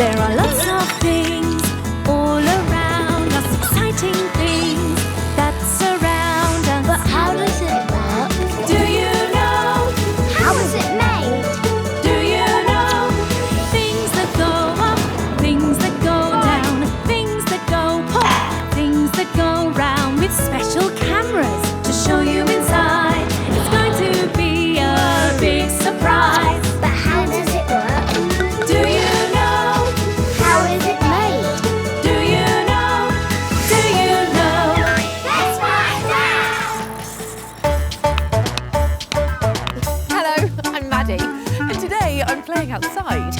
There are lots of things all around us, exciting things that surround us. But how does it work? Do you know? How is it made? Do you know? Things that go up, things that go down, things that go pop, things that go round, with special cameras to show you inside. It's going to be a big surprise. But how does it work? Do you know? How is it made? Do you know? Do you know? Let's find out! Hello, I'm Maddie, and today I'm playing outside.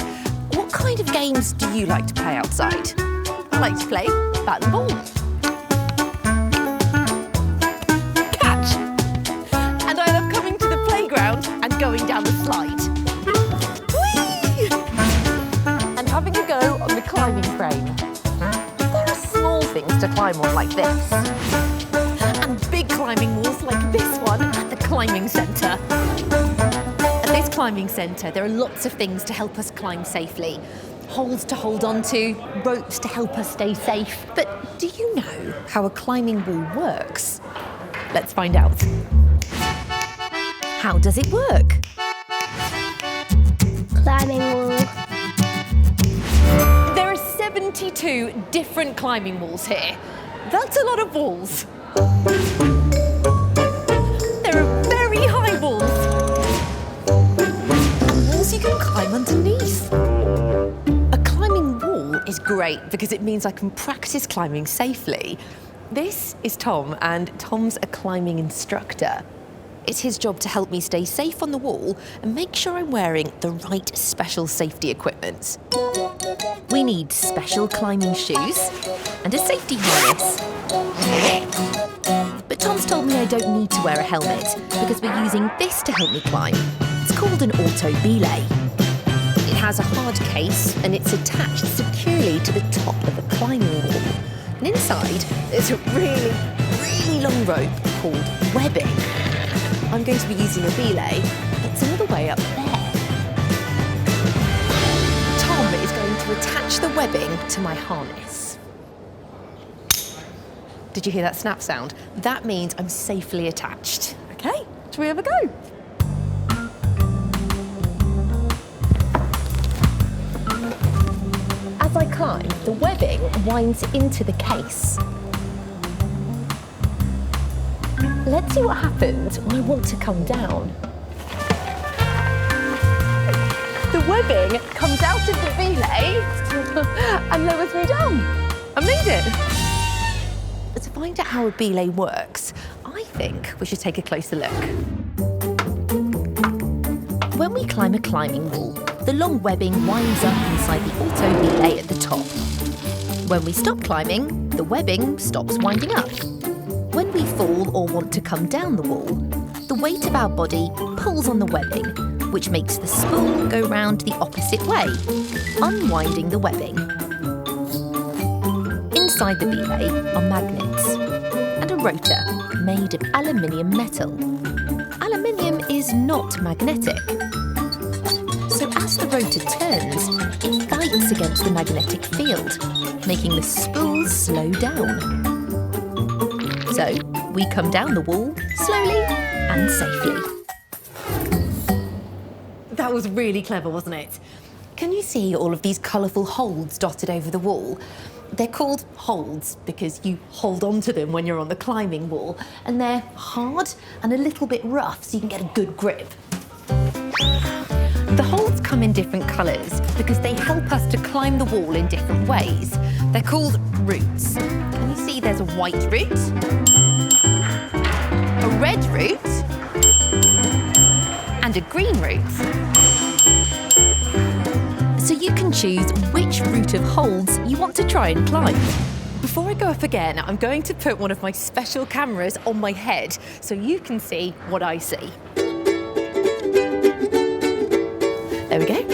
What kind of games do you like to play outside? I like to play bat and ball. Catch! And I love coming to the playground and going down the slide. Whee! And having a go on the climbing frame. There are small things to climb on like this. And big climbing walls like this one at the climbing centre. At this climbing centre, there are lots of things to help us climb safely. Holds to hold on to, ropes to help us stay safe. But do you know how a climbing wall works? Let's find out. How does it work? Climbing wall. There are 72 different climbing walls here. That's a lot of walls. There are very high walls. And walls you can climb underneath. A climbing wall is great because it means I can practice climbing safely. This is Tom, and Tom's a climbing instructor. It's his job to help me stay safe on the wall and make sure I'm wearing the right special safety equipment. We need special climbing shoes and a safety harness. But Tom's told me I don't need to wear a helmet because we're using this to help me climb. It's called an auto-belay. It has a hard case and it's attached securely to the top of a climbing wall. And inside, there's a really, really long rope called webbing. I'm going to be using a belay that's all the way up there. Tom is going to attach the webbing to my harness. Did you hear that snap sound? That means I'm safely attached. Okay, shall we have a go? As I climb, the webbing winds into the case. Let's see what happens when I want to come down. The webbing comes out of the belay and lowers me down. I made it. To find out how a belay works, I think we should take a closer look. When we climb a climbing wall, the long webbing winds up inside the auto-belay at the top. When we stop climbing, the webbing stops winding up. When we fall or want to come down the wall, the weight of our body pulls on the webbing, which makes the spool go round the opposite way, unwinding the webbing. Inside the belay are magnets and a rotor made of aluminium metal. Aluminium is not magnetic. So as the rotor turns, it fights against the magnetic field, making the spool slow down. So we come down the wall slowly and safely. That was really clever, wasn't it? Can you see all of these colourful holds dotted over the wall? They're called holds because you hold on to them when you're on the climbing wall, and they're hard and a little bit rough so you can get a good grip. The holds come in different colours because they help us to climb the wall in different ways. They're called routes. Can you see there's a white route, a red route, and a green route? So you can choose which route of holds you want to try and climb. Before I go up again, I'm going to put one of my special cameras on my head so you can see what I see. There we go.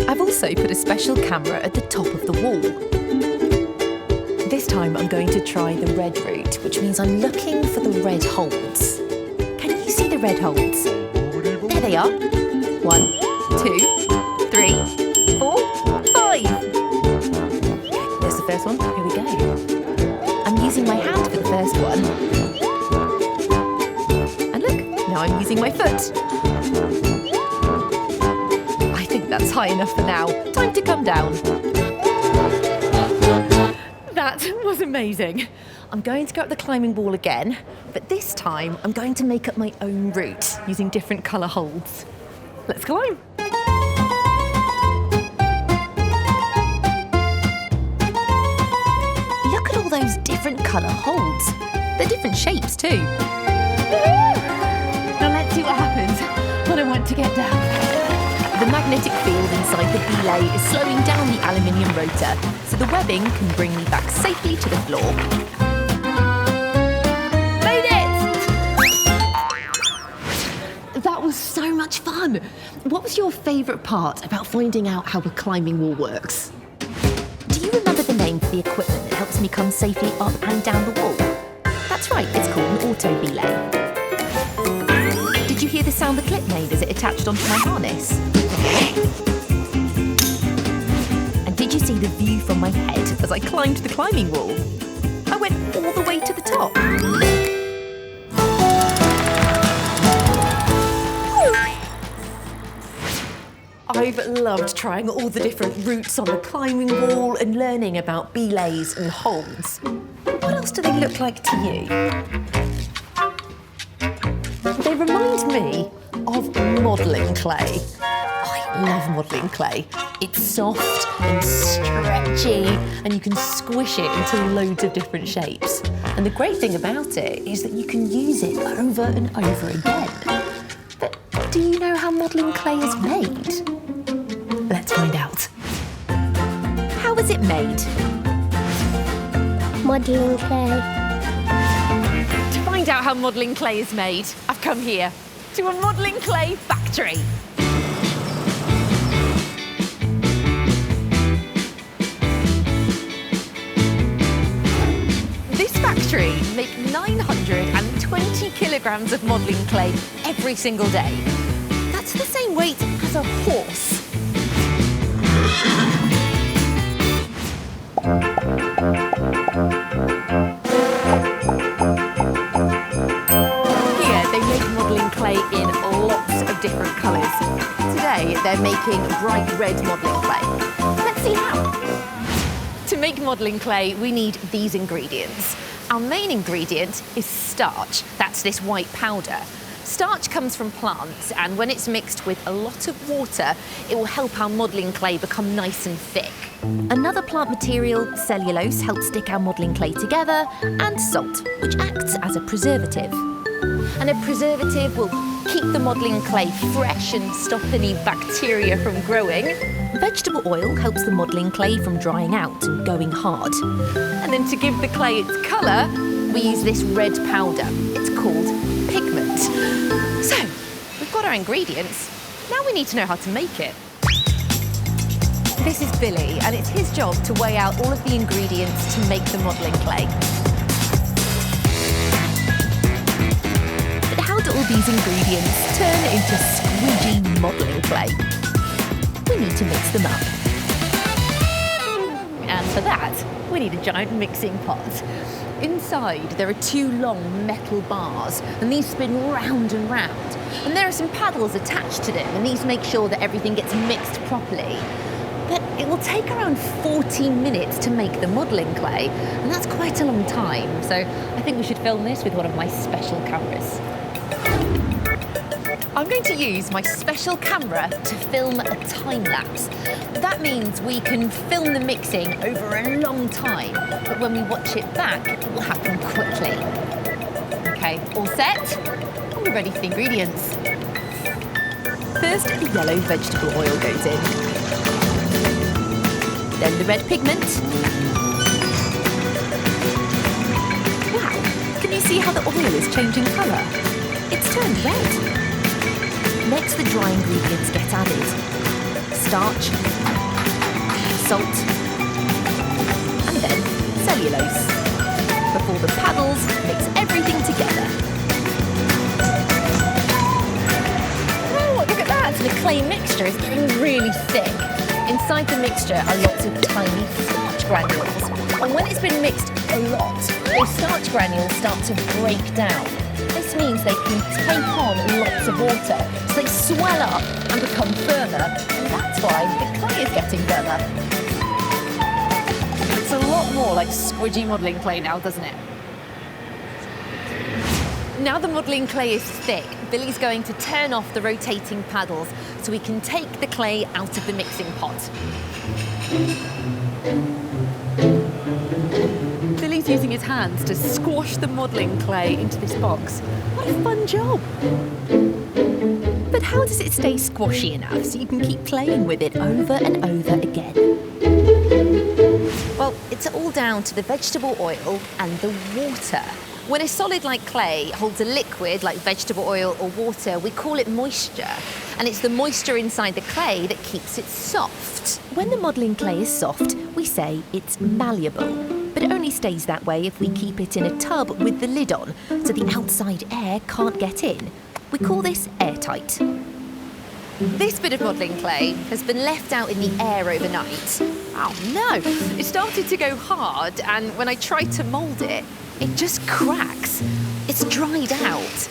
I've also put a special camera at the top of the wall. This time I'm going to try the red route, which means I'm looking for the red holds. Can you see the red holds? There they are. 1, 2, 3, first one. Here we go. I'm using my hand for the first one. And look, now I'm using my foot. I think that's high enough for now. Time to come down. That was amazing. I'm going to go up the climbing wall again, but this time I'm going to make up my own route using different colour holds. Let's climb. Look at all those different colour holds. They're different shapes too. Now let's see what happens when I want to get down. The magnetic field inside the belay is slowing down the aluminium rotor, so the webbing can bring me back safely to the floor. Made it! That was so much fun. What was your favourite part about finding out how a climbing wall works? Do you remember the name for the equipment that helps me come safely up and down the wall? That's right, it's called an auto-belay. Did you hear the sound the clip made as it attached onto my harness? And did you see the view from my head as I climbed the climbing wall? I went all the way to the top. I've loved trying all the different routes on the climbing wall and learning about belays and holds. What else do they look like to you? They remind me of modelling clay. I love modelling clay. It's soft and stretchy and you can squish it into loads of different shapes. And the great thing about it is that you can use it over and over again. But do you know how modelling clay is made? Let's find out. How is it made? Modelling clay. To find out how modelling clay is made, I've come here to a modelling clay factory. This factory makes 920 kilograms of modelling clay every single day. That's the same weight as a horse. Clay in lots of different colours. Today they're making bright red modelling clay. Let's see how. To make modelling clay we need these ingredients. Our main ingredient is starch. That's this white powder. Starch comes from plants and when it's mixed with a lot of water it will help our modelling clay become nice and thick. Another plant material, cellulose, helps stick our modelling clay together, and salt, which acts as a preservative. And a preservative will keep the modelling clay fresh and stop any bacteria from growing. Vegetable oil helps the modelling clay from drying out and going hard. And then to give the clay its colour, we use this red powder. It's called pigment. So, we've got our ingredients. Now we need to know how to make it. This is Billy, and it's his job to weigh out all of the ingredients to make the modelling clay. How do all these ingredients turn into squidgy modelling clay? We need to mix them up. And for that, we need a giant mixing pot. Inside, there are two long metal bars, and these spin round and round. And there are some paddles attached to them, and these make sure that everything gets mixed properly. But it will take around 40 minutes to make the modelling clay, and that's quite a long time. So I think we should film this with one of my special cameras. I'm going to use my special camera to film a time-lapse. That means we can film the mixing over a long time, but when we watch it back, it will happen quickly. Okay, all set? And we're ready for the ingredients. First, the yellow vegetable oil goes in. Then the red pigment. Wow, can you see how the oil is changing colour? It's turned red. Next, the dry ingredients get added. Starch, salt, and then cellulose. Before the paddles mix everything together. Oh, look at that! The clay mixture is getting really thick. Inside the mixture are lots of tiny starch granules. And when it's been mixed a lot, those starch granules start to break down. This means they can take on lots of water, so they swell up and become firmer, and that's why the clay is getting firmer. It's a lot more like squidgy modelling clay now, doesn't it? Now the modelling clay is thick, Billy's going to turn off the rotating paddles so we can take the clay out of the mixing pot. Billy's using his hands to squash the modelling clay into this box. What a fun job! But how does it stay squashy enough so you can keep playing with it over and over again? Well, it's all down to the vegetable oil and the water. When a solid like clay holds a liquid like vegetable oil or water, we call it moisture. And it's the moisture inside the clay that keeps it soft. When the modelling clay is soft, we say it's malleable. But it only stays that way if we keep it in a tub with the lid on, so the outside air can't get in. We call this airtight. This bit of modelling clay has been left out in the air overnight. Oh no, it started to go hard, and when I tried to mould it, it just cracks. It's dried out.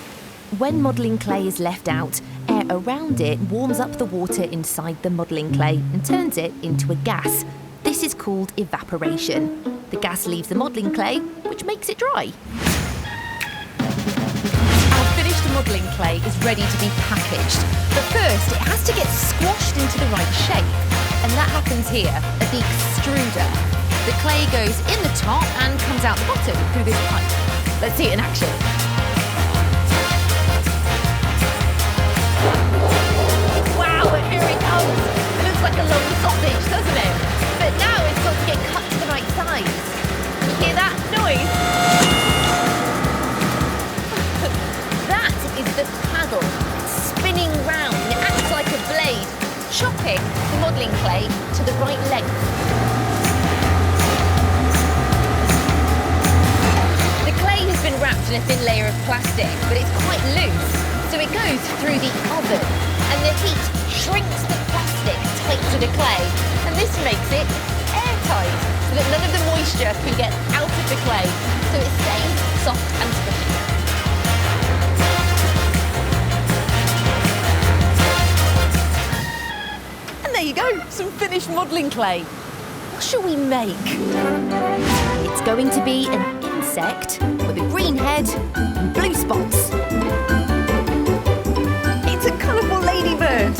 When modelling clay is left out, air around it warms up the water inside the modelling clay and turns it into a gas. This is called evaporation. The gas leaves the modelling clay, which makes it dry. Our finished modelling clay is ready to be packaged. But first, it has to get squashed into the right shape. And that happens here at the extruder. The clay goes in the top and comes out the bottom through this pipe. Let's see it in action. Wow, and here it comes. It looks like a long sausage, doesn't it? But now it's got to get cut to the right size. You hear that noise? That is the paddle spinning round. It acts like a blade, chopping the modelling clay to the right length. The clay has been wrapped in a thin layer of plastic, but it's quite loose, so it goes through the oven, and the heat shrinks the plastic tight to the clay, and this makes it airtight, so that none of the moisture can get out of the clay, so it stays soft and squishy. And there you go, some finished modelling clay. What shall we make? It's going to be an insect with a green head and blue spots. It's a colourful ladybird.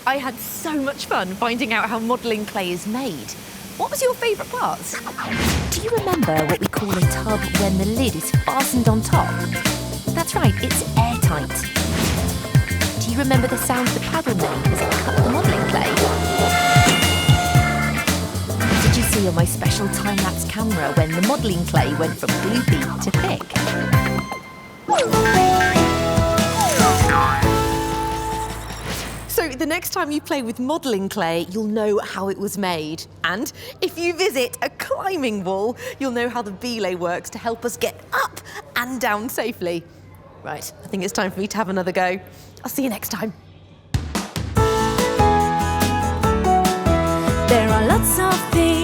I had so much fun finding out how modelling clay is made. What was your favourite part? Do you remember what we call a tub when the lid is fastened on top? That's right, it's airtight. Do you remember the sound the paddle made as it cut the modelling clay? Did you see on my special time-lapse camera when the modelling clay went from gloopy to thick? So the next time you play with modelling clay, you'll know how it was made. And if you visit a climbing wall, you'll know how the belay works to help us get up and down safely. Right, I think it's time for me to have another go. I'll see you next time. There are lots of things